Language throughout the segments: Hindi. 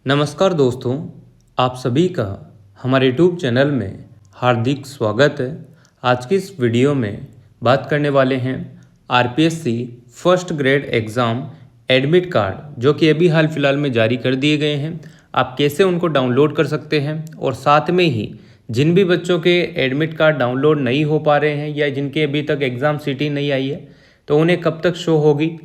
नमस्कार दोस्तों, आप सभी का हमारे यूट्यूब चैनल में हार्दिक स्वागत है। आज की इस वीडियो में बात करने वाले हैं RPSC first grade exam admit card जो कि अभी हाल फिलहाल में जारी कर दिए गए हैं। आप कैसे उनको डाउनलोड कर सकते हैं और साथ में ही जिन भी बच्चों के एडमिट कार्ड डाउनलोड नहीं हो पा रहे हैं या जिनके अभी तक एग्ज़ाम सीटी नहीं आई है तो उन्हें कब तक शो होगी,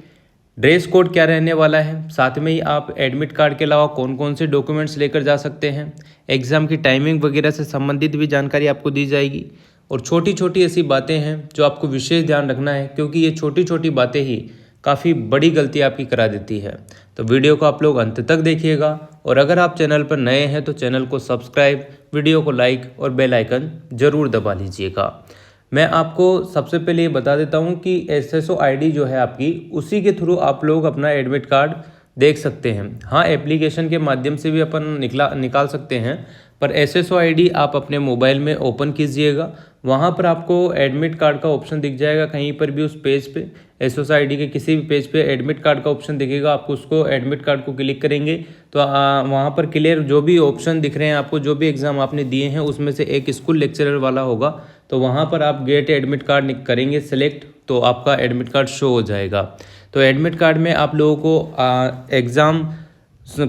ड्रेस कोड क्या रहने वाला है, साथ में ही आप एडमिट कार्ड के अलावा कौन कौन से डॉक्यूमेंट्स लेकर जा सकते हैं, एग्ज़ाम की टाइमिंग वगैरह से संबंधित भी जानकारी आपको दी जाएगी। और छोटी छोटी ऐसी बातें हैं जो आपको विशेष ध्यान रखना है क्योंकि ये छोटी छोटी बातें ही काफ़ी बड़ी गलती आपकी करा देती है। तो वीडियो को आप लोग अंत तक देखिएगा और अगर आप चैनल पर नए हैं तो चैनल को सब्सक्राइब, वीडियो को लाइक और बेल आइकन ज़रूर दबा लीजिएगा। मैं आपको सबसे पहले ये बता देता हूँ कि एसएसओ आईडी जो है आपकी, उसी के थ्रू आप लोग अपना एडमिट कार्ड देख सकते हैं। हाँ, एप्लीकेशन के माध्यम से भी अपन निकाल सकते हैं, पर एसएसओ आईडी आप अपने मोबाइल में ओपन कीजिएगा। वहाँ पर आपको एडमिट कार्ड का ऑप्शन दिख जाएगा। कहीं पर भी उस पेज पे एसएसओ आईडी के किसी भी पेज पे एडमिट कार्ड का ऑप्शन दिखेगा, आपको उसको एडमिट कार्ड को क्लिक करेंगे तो वहाँ पर क्लियर जो भी ऑप्शन दिख रहे हैं आपको, जो भी एग्ज़ाम आपने दिए हैं उसमें से एक स्कूल लेक्चरर वाला होगा, तो वहाँ पर आप गेट एडमिट कार्ड करेंगे सेलेक्ट, तो आपका एडमिट कार्ड शो हो जाएगा। तो एडमिट कार्ड में आप लोगों को एग्ज़ाम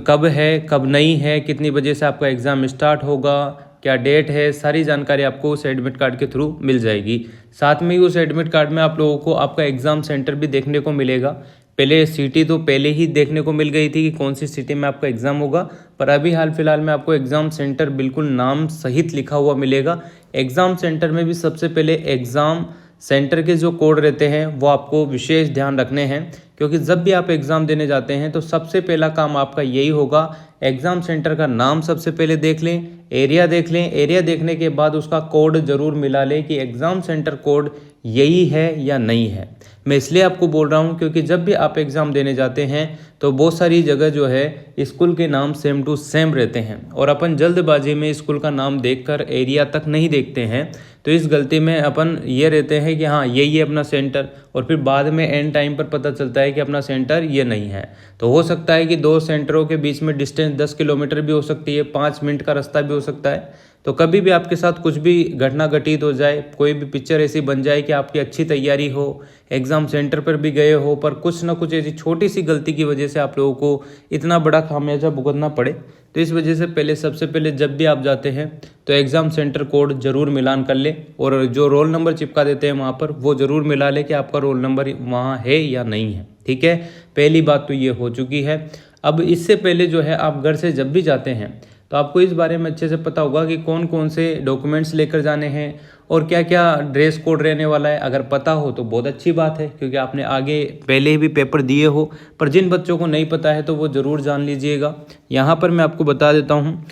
कब है कब नहीं है, कितनी बजे से आपका एग्ज़ाम स्टार्ट होगा, क्या डेट है, सारी जानकारी आपको उस एडमिट कार्ड के थ्रू मिल जाएगी। साथ में ही उस एडमिट कार्ड में आप लोगों को आपका एग्ज़ाम सेंटर भी देखने को मिलेगा। पहले सिटी तो पहले ही देखने को मिल गई थी कि कौन सी सिटी में आपका एग्ज़ाम होगा, पर अभी हाल फिलहाल में आपको एग्ज़ाम सेंटर बिल्कुल नाम सहित लिखा हुआ मिलेगा। एग्ज़ाम सेंटर में भी सबसे पहले एग्ज़ाम सेंटर के जो कोड रहते हैं वो आपको विशेष ध्यान रखने हैं क्योंकि जब भी आप एग्ज़ाम देने जाते हैं तो सबसे पहला काम आपका यही होगा, एग्ज़ाम सेंटर का नाम सबसे पहले देख लें, एरिया देख लें, एरिया देखने के बाद उसका कोड ज़रूर मिला लें कि एग्ज़ाम सेंटर कोड यही है या नहीं है। मैं इसलिए आपको बोल रहा हूँ क्योंकि जब भी आप एग्ज़ाम देने जाते हैं तो बहुत सारी जगह जो है स्कूल के नाम सेम टू सेम रहते हैं और अपन जल्दबाजी में स्कूल का नाम देखकर एरिया तक नहीं देखते हैं, तो इस गलती में अपन ये रहते हैं कि हाँ यही है अपना सेंटर, और फिर बाद में एंड टाइम पर पता चलता है कि अपना सेंटर ये नहीं है। तो हो सकता है कि दो सेंटरों के बीच में डिस्टेंस 10 किलोमीटर भी हो सकती है, 5 मिनट का रास्ता भी हो सकता है। तो कभी भी आपके साथ कुछ भी घटना घटित हो जाए, कोई भी पिक्चर ऐसी बन जाए कि आपकी अच्छी तैयारी हो, एग्ज़ाम सेंटर पर भी गए हो, पर कुछ ना कुछ ऐसी छोटी सी गलती की वजह से आप लोगों को इतना बड़ा खामियाजा भुगतना पड़े, तो इस वजह से सबसे पहले जब भी आप जाते हैं तो एग्ज़ाम सेंटर कोड ज़रूर मिलान कर लें और जो रोल नंबर चिपका देते हैं वहाँ पर वो ज़रूर मिला लें कि आपका रोल नंबर वहाँ है या नहीं है। ठीक है, पहली बात तो ये हो चुकी है। अब इससे पहले जो है आप घर से जब भी जाते हैं तो आपको इस बारे में अच्छे से पता होगा कि कौन कौन से डॉक्यूमेंट्स लेकर जाने हैं और क्या क्या ड्रेस कोड रहने वाला है। अगर पता हो तो बहुत अच्छी बात है क्योंकि आपने आगे पहले ही भी पेपर दिए हो, पर जिन बच्चों को नहीं पता है तो वो ज़रूर जान लीजिएगा। यहाँ पर मैं आपको बता देता हूँ,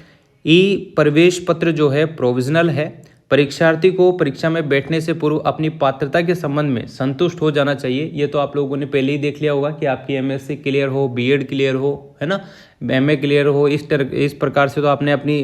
ई प्रवेश पत्र जो है प्रोविज़नल है। परीक्षार्थी को परीक्षा में बैठने से पूर्व अपनी पात्रता के संबंध में संतुष्ट हो जाना चाहिए। ये तो आप लोगों ने पहले ही देख लिया होगा कि आपकी एमएससी क्लियर हो, बीएड क्लियर हो, है ना, एमए क्लियर हो, इस प्रकार से तो आपने अपनी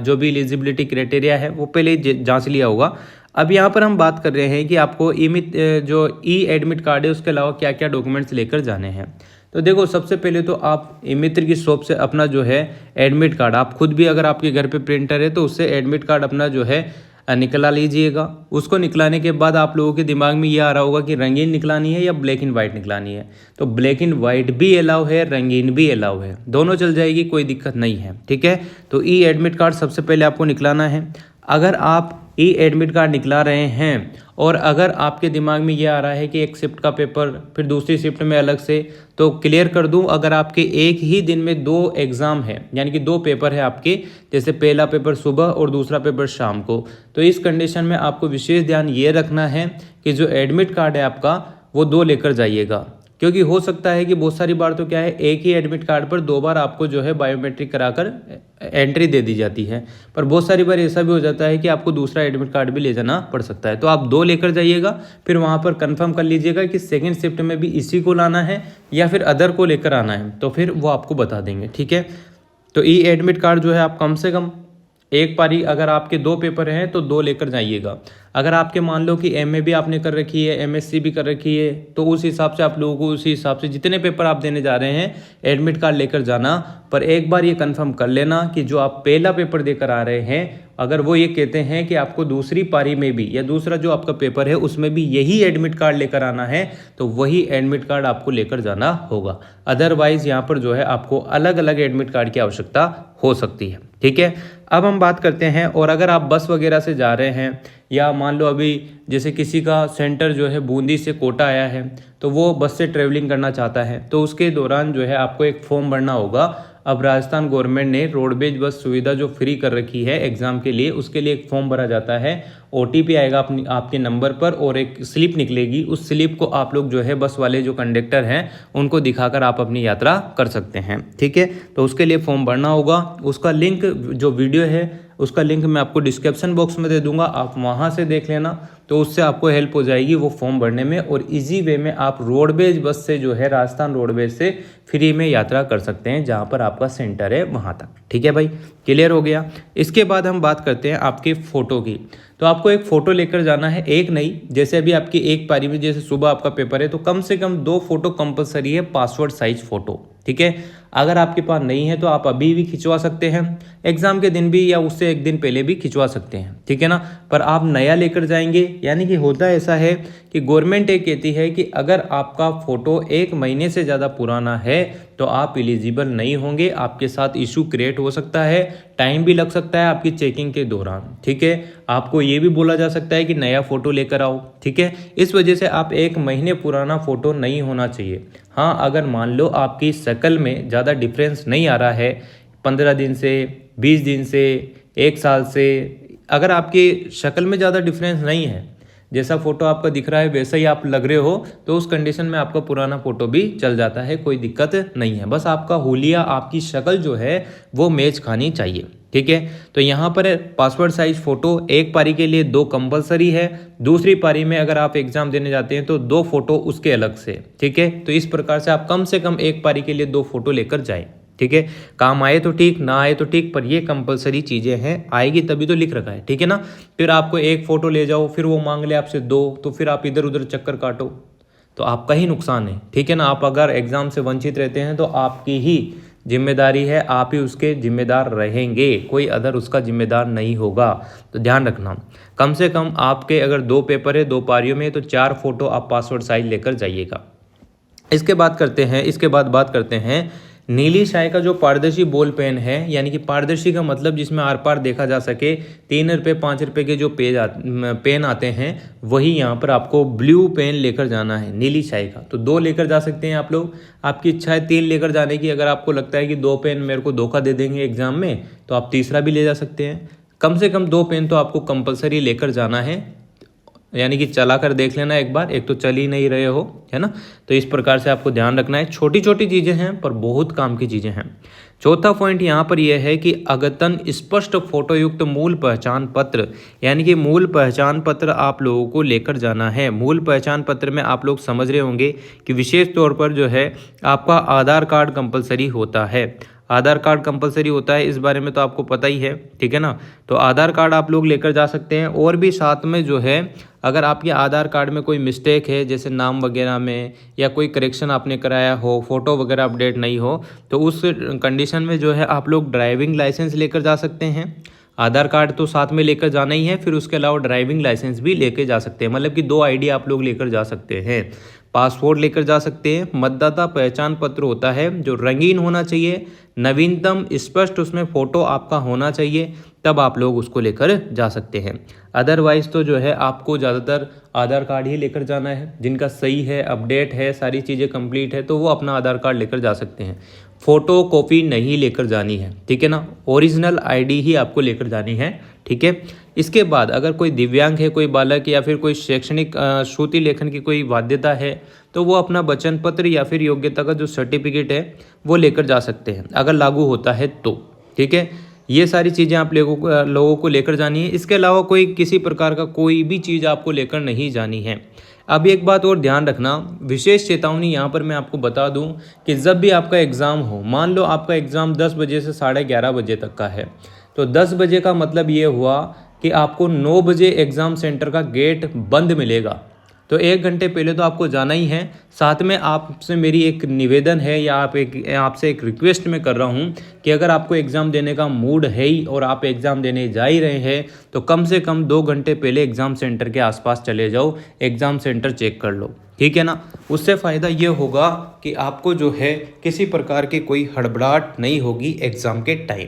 जो भी एलिजिबिलिटी क्राइटेरिया है वो पहले ही जांच लिया होगा। अब यहाँ पर हम बात कर रहे हैं कि आपको जो ई एडमिट कार्ड है उसके अलावा क्या क्या डॉक्यूमेंट्स लेकर जाने हैं। तो देखो, सबसे पहले तो आप मित्र की शॉप से अपना जो है एडमिट कार्ड, आप खुद भी अगर आपके घर पे प्रिंटर है तो उससे एडमिट कार्ड अपना जो है निकला लीजिएगा। उसको निकलाने के बाद आप लोगों के दिमाग में ये आ रहा होगा कि रंगीन निकलानी है या ब्लैक एंड वाइट निकलानी है। तो ब्लैक एंड वाइट भी अलाउ है, रंगीन भी अलाउ है, दोनों चल जाएगी, कोई दिक्कत नहीं है। ठीक है, तो ई एडमिट कार्ड सबसे पहले आपको निकलाना है। अगर आप ई एडमिट कार्ड निकला रहे हैं और अगर आपके दिमाग में ये आ रहा है कि एक शिफ्ट का पेपर फिर दूसरी शिफ्ट में अलग से, तो क्लियर कर दूं, अगर आपके एक ही दिन में 2 एग्ज़ाम है यानी कि 2 पेपर है आपके, जैसे पहला पेपर सुबह और दूसरा पेपर शाम को, तो इस कंडीशन में आपको विशेष ध्यान ये रखना है कि जो एडमिट कार्ड है आपका वो 2 लेकर जाइएगा। क्योंकि हो सकता है कि बहुत सारी बार तो क्या है, एक ही एडमिट कार्ड पर 2 बार आपको जो है बायोमेट्रिक कराकर एंट्री दे दी जाती है, पर बहुत सारी बार ऐसा भी हो जाता है कि आपको दूसरा एडमिट कार्ड भी ले जाना पड़ सकता है। तो आप 2 लेकर जाइएगा, फिर वहाँ पर कंफर्म कर लीजिएगा कि सेकंड शिफ्ट में भी इसी को लाना है या फिर अदर को लेकर आना है, तो फिर वो आपको बता देंगे। ठीक है, तो ई एडमिट कार्ड जो है आप कम से कम एक पारी अगर आपके 2 पेपर हैं तो 2 लेकर जाइएगा। अगर आपके मान लो कि एमए भी आपने कर रखी है, एमएससी भी कर रखी है, तो उस हिसाब से आप लोगों को उसी हिसाब से जितने पेपर आप देने जा रहे हैं एडमिट कार्ड लेकर जाना। पर एक बार ये कंफर्म कर लेना कि जो आप पहला पेपर देकर आ रहे हैं, अगर वो ये कहते हैं कि आपको दूसरी पारी में भी या दूसरा जो आपका पेपर है उसमें भी यही एडमिट कार्ड लेकर आना है, तो वही एडमिट कार्ड आपको लेकर जाना होगा। अदरवाइज यहाँ पर जो है आपको अलग अलग एडमिट कार्ड की आवश्यकता हो सकती है। ठीक है, अब हम बात करते हैं, और अगर आप बस वगैरह से जा रहे हैं या मान लो अभी जैसे किसी का सेंटर जो है बूंदी से कोटा आया है तो वो बस से ट्रेवलिंग करना चाहता है, तो उसके दौरान जो है आपको एक फॉर्म भरना होगा। अब राजस्थान गवर्नमेंट ने रोडवेज बस सुविधा जो फ्री कर रखी है एग्ज़ाम के लिए, उसके लिए एक फॉर्म भरा जाता है। ओटीपी आएगा आपके नंबर पर और एक स्लिप निकलेगी। उस स्लिप को आप लोग जो है बस वाले जो कंडक्टर हैं उनको दिखाकर आप अपनी यात्रा कर सकते हैं। ठीक है, तो उसके लिए फॉर्म भरना होगा। उसका लिंक जो वीडियो है उसका लिंक मैं आपको डिस्क्रिप्शन बॉक्स में दे दूंगा, आप वहां से देख लेना, तो उससे आपको हेल्प हो जाएगी वो फॉर्म भरने में, और इजी वे में आप रोडवेज बस से जो है राजस्थान रोडवेज से फ्री में यात्रा कर सकते हैं जहां पर आपका सेंटर है वहां तक। ठीक है भाई, क्लियर हो गया। इसके बाद हम बात करते हैं आपके फ़ोटो की। तो आपको एक फ़ोटो लेकर जाना है, एक नहीं, जैसे अभी आपकी एक पारी में जैसे सुबह आपका पेपर है तो कम से कम 2 फोटो कंपलसरी है, पासपोर्ट साइज फ़ोटो। ठीक है, अगर आपके पास नहीं है तो आप अभी भी खिंचवा सकते हैं, एग्ज़ाम के दिन भी या उससे एक दिन पहले भी खिंचवा सकते हैं। ठीक है ना, पर आप नया लेकर जाएंगे। यानी कि होता ऐसा है कि गवर्नमेंट ये कहती है कि अगर आपका फ़ोटो 1 महीने से ज़्यादा पुराना है तो आप एलिजिबल नहीं होंगे, आपके साथ इशू क्रिएट हो सकता है, टाइम भी लग सकता है आपकी चेकिंग के दौरान। ठीक है, आपको ये भी बोला जा सकता है कि नया फ़ोटो लेकर आओ। ठीक है, इस वजह से आप 1 महीने पुराना फ़ोटो नहीं होना चाहिए। हाँ, अगर मान लो आपकी शक्ल में ज़्यादा डिफरेंस नहीं आ रहा है 15 दिन से, 20 दिन से, 1 साल से, अगर आपकी शक्ल में ज़्यादा डिफरेंस नहीं है, जैसा फोटो आपका दिख रहा है वैसा ही आप लग रहे हो, तो उस कंडीशन में आपका पुराना फोटो भी चल जाता है, कोई दिक्कत नहीं है। बस आपका हुलिया, आपकी शक्ल जो है वो मैच खानी चाहिए। ठीक है, तो यहाँ पर पासपोर्ट साइज फ़ोटो एक पारी के लिए 2 कंपलसरी है, दूसरी पारी में अगर आप एग्जाम देने जाते हैं तो 2 फोटो उसके अलग से। ठीक है, तो इस प्रकार से आप कम से कम एक पारी के लिए 2 फोटो लेकर जाएं। ठीक है, काम आए तो ठीक, ना आए तो ठीक, पर ये कंपलसरी चीज़ें हैं, आएगी तभी तो लिख रखा है। ठीक है ना, फिर आपको एक फ़ोटो ले जाओ, फिर वो मांग ले आपसे 2, तो फिर आप इधर उधर चक्कर काटो तो आपका ही नुकसान है। ठीक है ना, आप अगर एग्ज़ाम से वंचित रहते हैं तो आपकी ही जिम्मेदारी है, आप ही उसके जिम्मेदार रहेंगे, कोई अदर उसका जिम्मेदार नहीं होगा। तो ध्यान रखना, कम से कम आपके अगर 2 पेपर है 2 पारियों में तो 4 फोटो आप पासपोर्ट साइज लेकर जाइएगा। इसके बाद बात करते हैं नीली स्याही का जो पारदर्शी बॉल पेन है, यानी कि पारदर्शी का मतलब जिसमें आर पार देखा जा सके, 3 रुपये 5 रुपये के जो पेन आते हैं वही यहाँ पर आपको ब्लू पेन लेकर जाना है नीली स्याही का। तो 2 लेकर जा सकते हैं आप लोग, आपकी इच्छा है 3 लेकर जाने की। अगर आपको लगता है कि 2 पेन मेरे को धोखा दे देंगे एग्जाम में तो आप तीसरा भी ले जा सकते हैं। कम से कम 2 पेन तो आपको कंपलसरी लेकर जाना है, यानी कि चला कर देख लेना एक बार, एक तो चल ही नहीं रहे हो, है ना। तो इस प्रकार से आपको ध्यान रखना है, छोटी छोटी चीज़ें हैं पर बहुत काम की चीज़ें हैं। चौथा पॉइंट यहाँ पर यह है कि अद्यतन स्पष्ट फोटोयुक्त मूल पहचान पत्र, यानी कि मूल पहचान पत्र आप लोगों को लेकर जाना है। मूल पहचान पत्र में आप लोग समझ रहे होंगे कि विशेष तौर पर जो है आपका आधार कार्ड कंपलसरी होता है। आधार कार्ड कंपलसरी होता है, इस बारे में तो आपको पता ही है। ठीक है ना, तो आधार कार्ड आप लोग लेकर जा सकते हैं। और भी साथ में जो है अगर आपके आधार कार्ड में कोई मिस्टेक है, जैसे नाम वगैरह में या कोई करेक्शन आपने कराया हो, फ़ोटो वगैरह अपडेट नहीं हो, तो उस कंडीशन में जो है आप लोग ड्राइविंग लाइसेंस लेकर जा सकते हैं। आधार कार्ड तो साथ में लेकर जाना ही है, फिर उसके अलावा ड्राइविंग लाइसेंस भी लेकर जा सकते हैं, मतलब कि 2 आईडी आप लोग लेकर जा सकते हैं। पासपोर्ट लेकर जा सकते हैं। मतदाता पहचान पत्र होता है जो रंगीन होना चाहिए, नवीनतम स्पष्ट उसमें फ़ोटो आपका होना चाहिए, तब आप लोग उसको लेकर जा सकते हैं। अदरवाइज़ तो जो है आपको ज़्यादातर आधार कार्ड ही लेकर जाना है, जिनका सही है, अपडेट है, सारी चीज़ें कंप्लीट है, तो वो अपना आधार कार्ड लेकर जा सकते हैं। फ़ोटो कॉपी नहीं लेकर जानी है, ठीक है ना, ओरिजिनल आईडी ही आपको लेकर जानी है। ठीक है, इसके बाद अगर कोई दिव्यांग है, कोई बालक या फिर कोई शैक्षणिक श्रुति लेखन की कोई बाध्यता है, तो वो अपना वचन पत्र या फिर योग्यता का जो सर्टिफिकेट है वो लेकर जा सकते हैं, अगर लागू होता है तो। ठीक है, ये सारी चीज़ें आप लोगों को लेकर जानी है। इसके अलावा कोई किसी प्रकार का कोई भी चीज़ आपको लेकर नहीं जानी है। अब एक बात और ध्यान रखना, विशेष चेतावनी यहाँ पर मैं आपको बता दूँ कि जब भी आपका एग्ज़ाम हो, मान लो आपका एग्ज़ाम 10 बजे से 11:30 बजे तक का है, तो 10 बजे का मतलब ये हुआ कि आपको 9 बजे एग्ज़ाम सेंटर का गेट बंद मिलेगा। तो 1 घंटे पहले तो आपको जाना ही है। साथ में आपसे मेरी एक निवेदन है या आपसे एक रिक्वेस्ट मैं कर रहा हूँ कि अगर आपको एग्ज़ाम देने का मूड है ही और आप एग्ज़ाम देने जा ही रहे हैं तो कम से कम 2 घंटे पहले एग्ज़ाम सेंटर के आसपास चले जाओ, एग्ज़ाम सेंटर चेक कर लो, ठीक है ना। उससे फ़ायदा ये होगा कि आपको जो है किसी प्रकार की कोई हड़बड़ाहट नहीं होगी एग्ज़ाम के टाइम,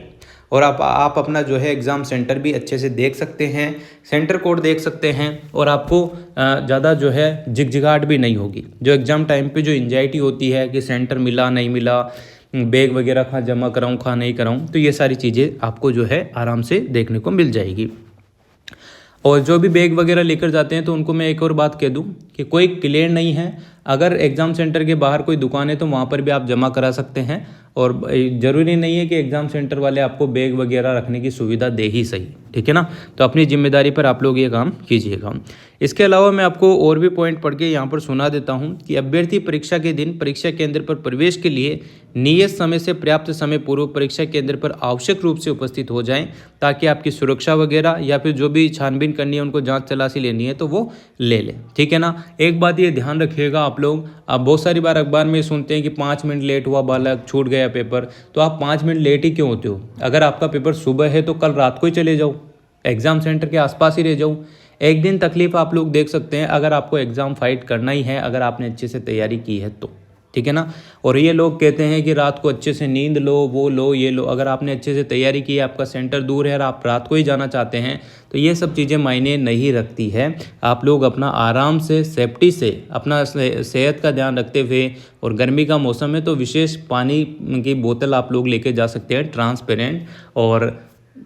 और आप अपना जो है एग्ज़ाम सेंटर भी अच्छे से देख सकते हैं, सेंटर कोड देख सकते हैं, और आपको ज़्यादा जो है झिगझिगाहट भी नहीं होगी। जो एग्ज़ाम टाइम पे जो एंजाइटी होती है कि सेंटर मिला नहीं मिला, बैग वगैरह कहाँ जमा कराऊँ कहाँ नहीं कराऊँ, तो ये सारी चीज़ें आपको जो है आराम से देखने को मिल जाएगी। और जो भी बैग वगैरह लेकर जाते हैं तो उनको मैं एक और बात कह दूं कि कोई क्लियर नहीं है, अगर एग्ज़ाम सेंटर के बाहर कोई दुकान है तो वहाँ पर भी आप जमा करा सकते हैं, और ज़रूरी नहीं है कि एग्ज़ाम सेंटर वाले आपको बैग वगैरह रखने की सुविधा दे ही सही, ठीक है ना। तो अपनी जिम्मेदारी पर आप लोग ये काम कीजिएगा। इसके अलावा मैं आपको और भी पॉइंट पढ़ के यहाँ पर सुना देता हूँ कि अभ्यर्थी परीक्षा के दिन परीक्षा केंद्र पर प्रवेश के लिए नियत समय से पर्याप्त समय पूर्व परीक्षा केंद्र पर आवश्यक रूप से उपस्थित हो जाएं, ताकि आपकी सुरक्षा वगैरह या फिर जो भी छानबीन करनी है, उनको जांच तलाशी लेनी है तो वो ले लें, ठीक है ना। एक बात ये ध्यान रखिएगा आप लोग, आप बहुत सारी बार अखबार में सुनते हैं कि 5 मिनट लेट हुआ बालक, छूट गया पेपर, तो आप 5 मिनट लेट ही क्यों होते हो? अगर आपका पेपर सुबह है तो कल रात को ही चले जाओ, एग्ज़ाम सेंटर के आसपास ही रह जाओ। एक दिन तकलीफ आप लोग देख सकते हैं, अगर आपको एग्ज़ाम फाइट करना ही है, अगर आपने अच्छे से तैयारी की है तो, ठीक है ना। और ये लोग कहते हैं कि रात को अच्छे से नींद लो, वो लो, ये लो, अगर आपने अच्छे से तैयारी की है, आपका सेंटर दूर है और आप रात को ही जाना चाहते हैं, तो ये सब चीज़ें मायने नहीं रखती है। आप लोग अपना आराम से, सेफ्टी से, अपना सेहत का ध्यान रखते हुए, और गर्मी का मौसम है तो विशेष पानी की बोतल आप लोग लेके जा सकते हैं ट्रांसपेरेंट, और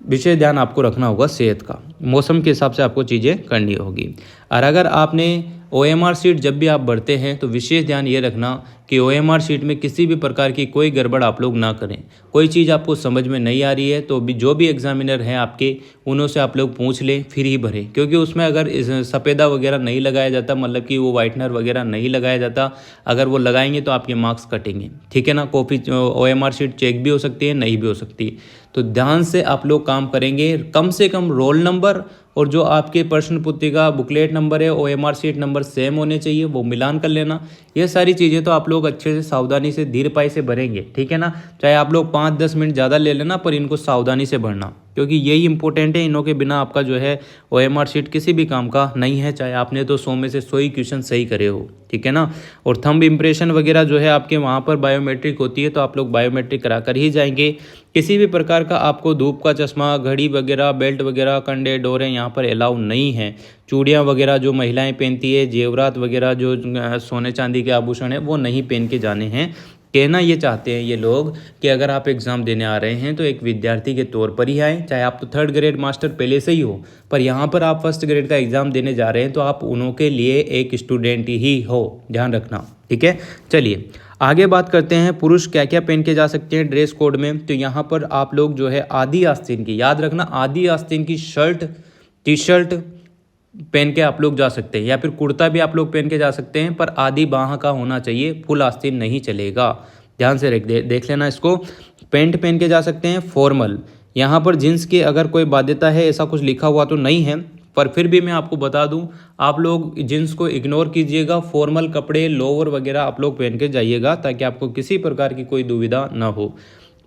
विशेष ध्यान आपको रखना होगा सेहत का, मौसम के हिसाब से आपको चीज़ें करनी होगी। और अगर आपने OMR शीट जब भी आप भरते हैं तो विशेष ध्यान ये रखना कि OMR शीट में किसी भी प्रकार की कोई गड़बड़ आप लोग ना करें। कोई चीज़ आपको समझ में नहीं आ रही है तो भी जो भी एग्जामिनर हैं आपके, उन्हों से आप लोग पूछ लें फिर ही भरें, क्योंकि उसमें अगर सफ़ेदा वगैरह नहीं लगाया जाता, मतलब कि वो वाइटनर वगैरह नहीं लगाया जाता, अगर वो लगाएंगे तो आपके मार्क्स कटेंगे, ठीक है ना। कॉपी OMR शीट चेक भी हो सकती है, नहीं भी हो सकती, तो ध्यान से आप लोग काम करेंगे। कम से कम रोल नंबर और जो आपके प्रश्न पुस्तिका बुकलेट नंबर है, OMR शीट नंबर सेम होने चाहिए, वो मिलान कर लेना। ये सारी चीज़ें तो आप लोग अच्छे से सावधानी से धीरपाई से भरेंगे, ठीक है ना। चाहे आप लोग 5-10 मिनट ज़्यादा ले लेना, पर इनको सावधानी से भरना, क्योंकि यही इंपॉर्टेंट है। इनों के बिना आपका जो है OMR शीट किसी भी काम का नहीं है, चाहे आपने तो 100 में से 100 ही क्वेश्चन सही करे हो, ठीक है ना। और थंब इम्प्रेशन वगैरह जो है आपके वहाँ पर बायोमेट्रिक होती है, तो आप लोग बायोमेट्रिक करा कर ही जाएंगे। किसी भी प्रकार का आपको धूप का चश्मा, घड़ी वगैरह, बेल्ट वगैरह, कंडे डोरे यहाँ पर अलाउ नहीं है। चूड़ियाँ वगैरह जो महिलाएं पहनती है, जेवरात वगैरह जो सोने चांदी के आभूषण है, वो नहीं पहन के जाने हैं। कहना ये चाहते हैं ये लोग कि अगर आप एग्ज़ाम देने आ रहे हैं तो एक विद्यार्थी के तौर पर ही आएँ, चाहे आप तो 3rd ग्रेड मास्टर पहले से ही हो, पर यहाँ पर आप 1st ग्रेड का एग्ज़ाम देने जा रहे हैं तो आप उन्हों के लिए एक स्टूडेंट ही हो, ध्यान रखना, ठीक है। चलिए आगे बात करते हैं, पुरुष क्या क्या पहन के जा सकते हैं ड्रेस कोड में। तो यहाँ पर आप लोग जो है आदि आस्तीन की, याद रखना, आदि आस्तीन की शर्ट, टी शर्ट पहन के आप लोग जा सकते हैं, या फिर कुर्ता भी आप लोग पहन के जा सकते हैं, पर आधी बाह का होना चाहिए, फुल आस्तीन नहीं चलेगा। ध्यान से देख लेना इसको। पैंट पहन के जा सकते हैं फॉर्मल। यहाँ पर जींस की अगर कोई बाध्यता है, ऐसा कुछ लिखा हुआ तो नहीं है, पर फिर भी मैं आपको बता दूं, आप लोग जींस को इग्नोर कीजिएगा। फॉर्मल कपड़े, लोअर वगैरह आप लोग पहन के जाइएगा, ताकि आपको किसी प्रकार की कोई दुविधा ना हो।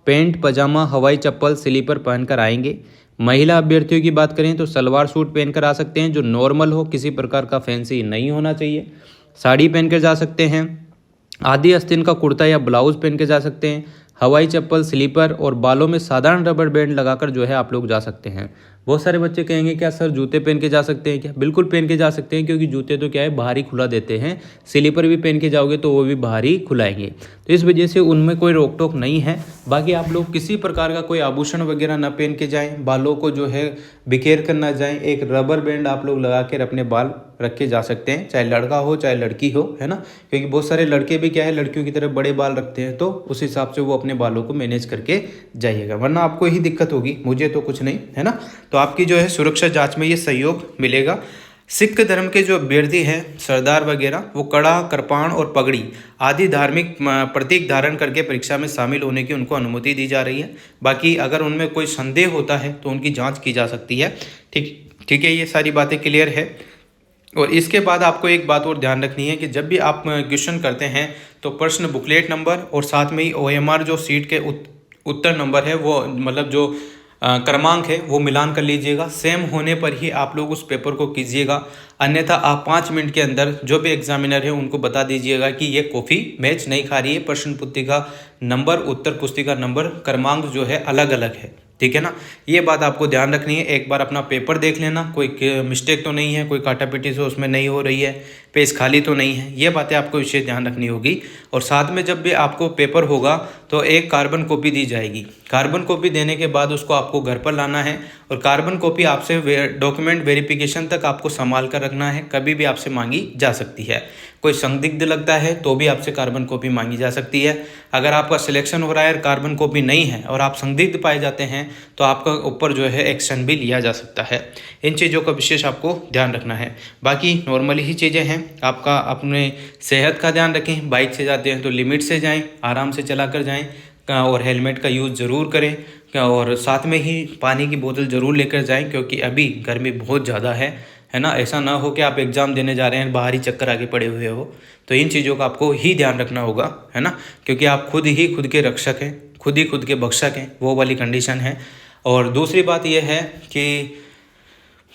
पैंट, पजामा, हवाई चप्पल, स्लीपर पहनकर आएंगे। महिला अभ्यर्थियों की बात करें तो सलवार सूट पहनकर आ सकते हैं, जो नॉर्मल हो, किसी प्रकार का फैंसी नहीं होना चाहिए। साड़ी पहनकर जा सकते हैं। आदि आस्तीन का कुर्ता या ब्लाउज पहन के जा सकते हैं। हवाई चप्पल, स्लीपर, और बालों में साधारण रबर बैंड लगाकर जो है आप लोग जा सकते हैं। बहुत सारे बच्चे कहेंगे क्या सर जूते पहन के जा सकते हैं क्या? बिल्कुल पहन के जा सकते हैं, क्योंकि जूते तो क्या है बाहर ही खुला देते हैं। स्लीपर भी पहन के जाओगे तो वो भी बाहर ही खुलाएंगे, तो इस वजह से उनमें कोई रोक टोक नहीं है। बाकी आप लोग किसी प्रकार का कोई आभूषण वगैरह ना पहन के जाएं, बालों को जो है बिखेर कर ना जाएं। एक रबर बैंड आप लोग लगा कर अपने बाल रख के जा सकते हैं, चाहे लड़का हो चाहे लड़की हो, है ना। क्योंकि बहुत सारे लड़के भी क्या है लड़कियों की तरह बड़े बाल रखते हैं, तो उस हिसाब से वो अपने बालों को मैनेज करके जाइएगा, वरना आपको ही दिक्कत होगी, मुझे तो कुछ नहीं, है ना। तो आपकी जो है सुरक्षा जांच में ये सहयोग मिलेगा। सिख धर्म के जो अभ्यर्थी हैं सरदार वगैरह, वो कड़ा, कृपाण और पगड़ी आदि धार्मिक प्रतीक धारण करके परीक्षा में शामिल होने की उनको अनुमति दी जा रही है। बाकी अगर उनमें कोई संदेह होता है तो उनकी जांच की जा सकती है। ठीक है, ये सारी बातें क्लियर है। और इसके बाद आपको एक बात और ध्यान रखनी है कि जब भी आप क्वेश्चन करते हैं तो प्रश्न बुकलेट नंबर और साथ में ही OMR जो सीट के उत्तर नंबर है, वो मतलब जो क्रमांक है वो मिलान कर लीजिएगा। सेम होने पर ही आप लोग उस पेपर को कीजिएगा, अन्यथा आप 5 मिनट के अंदर जो भी एग्जामिनर है उनको बता दीजिएगा कि ये कॉपी मैच नहीं खा रही है, प्रश्न पुस्तिका नंबर, उत्तर पुस्तिका नंबर, क्रमांक जो है अलग अलग है। ठीक है ना, ये बात आपको ध्यान रखनी है। एक बार अपना पेपर देख लेना, कोई मिस्टेक तो नहीं है, कोई काटापीटी से उसमें नहीं हो रही है, पेज खाली तो नहीं है, ये बातें आपको विशेष ध्यान रखनी होगी। और साथ में जब भी आपको पेपर होगा तो एक कार्बन कॉपी दी जाएगी। कार्बन कॉपी देने के बाद उसको आपको घर पर लाना है और कार्बन कॉपी आपसे डॉक्यूमेंट वेरिफिकेशन तक आपको संभाल कर रखना है, कभी भी आपसे मांगी जा सकती है। कोई संदिग्ध लगता है तो भी आपसे कार्बन कॉपी मांगी जा सकती है। अगर आपका सिलेक्शन हो रहा है, कार्बन कॉपी नहीं है और आप संदिग्ध पाए जाते हैं तो आपका ऊपर जो है एक्शन भी लिया जा सकता है। इन चीज़ों का विशेष आपको ध्यान रखना है। बाकी नॉर्मली ही चीज़ें हैं। आपका अपने सेहत का ध्यान रखें, बाइक से जाते हैं तो लिमिट से जाएं, आराम से चला कर जाएं और हेलमेट का यूज़ ज़रूर करें और साथ में ही पानी की बोतल ज़रूर लेकर जाएं, क्योंकि अभी गर्मी बहुत ज़्यादा है ना। ऐसा ना हो कि आप एग्ज़ाम देने जा रहे हैं, बाहर ही चक्कर आगे पड़े हुए हो। तो इन चीज़ों का आपको ही ध्यान रखना होगा, है ना, क्योंकि आप खुद ही खुद के रक्षक हैं, खुद ही खुद के भक्षक हैं, वो वाली कंडीशन है। और दूसरी बात यह है कि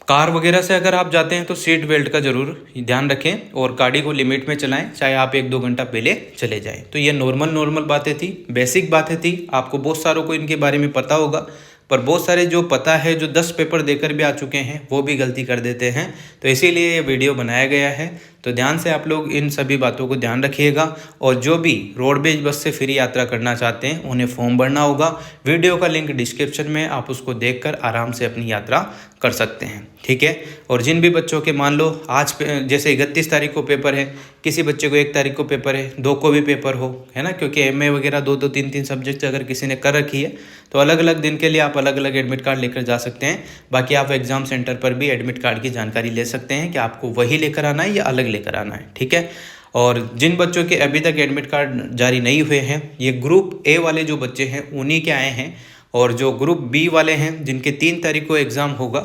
कार वगैरह से अगर आप जाते हैं तो सीट बेल्ट का ज़रूर ध्यान रखें और गाड़ी को लिमिट में चलाएं, चाहे आप 1-2 घंटा पहले चले जाएं। तो ये नॉर्मल बातें थी, बेसिक बातें थी। आपको बहुत सारों को इनके बारे में पता होगा, पर बहुत सारे जो पता है, जो 10 पेपर देकर भी आ चुके हैं, वो भी गलती कर देते हैं। तो इसीलिए ये वीडियो बनाया गया है। तो ध्यान से आप लोग इन सभी बातों को ध्यान रखिएगा। और जो भी रोडवेज बस से फ्री यात्रा करना चाहते हैं उन्हें फॉर्म भरना होगा। वीडियो का लिंक डिस्क्रिप्शन में, आप उसको देखकर आराम से अपनी यात्रा कर सकते हैं। ठीक है। और जिन भी बच्चों के मान लो आज जैसे 31 तारीख को पेपर है, किसी बच्चे को 1 तारीख को पेपर है, 2 को भी पेपर हो, है ना, क्योंकि MA वगैरह 2-2, 3-3 सब्जेक्ट अगर किसी ने कर रखी है तो अलग अलग दिन के लिए आप अलग अलग एडमिट कार्ड लेकर जा सकते हैं। बाकी आप एग्जाम सेंटर पर भी एडमिट कार्ड की जानकारी ले सकते हैं कि आपको वही लेकर आना है या अलग लेकर आना है। ठीक है। और जिन बच्चों के अभी तक एडमिट कार्ड जारी नहीं हुए हैं, ये ग्रुप A वाले जो बच्चे हैं उन्हीं के आए हैं। और जो ग्रुप B वाले हैं जिनके 3 तारीख को एग्ज़ाम होगा,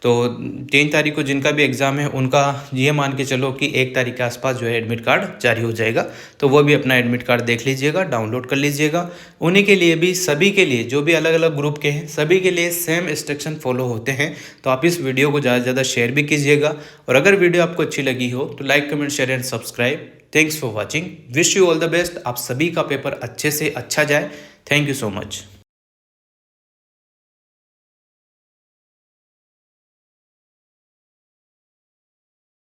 तो 3 तारीख को जिनका भी एग्ज़ाम है उनका ये मान के चलो कि 1 तारीख के आसपास जो है एडमिट कार्ड जारी हो जाएगा। तो वो भी अपना एडमिट कार्ड देख लीजिएगा, डाउनलोड कर लीजिएगा। उन्हीं के लिए भी, सभी के लिए, जो भी अलग अलग ग्रुप के हैं, सभी के लिए सेम इंस्ट्रक्शन फॉलो होते हैं। तो आप इस वीडियो को ज़्यादा से ज़्यादा शेयर भी कीजिएगा। और अगर वीडियो आपको अच्छी लगी हो तो like, comment, share and subscribe. Thanks for watching. Wish you all the best. आप सभी का पेपर अच्छे से अच्छा जाए। Thank you so much.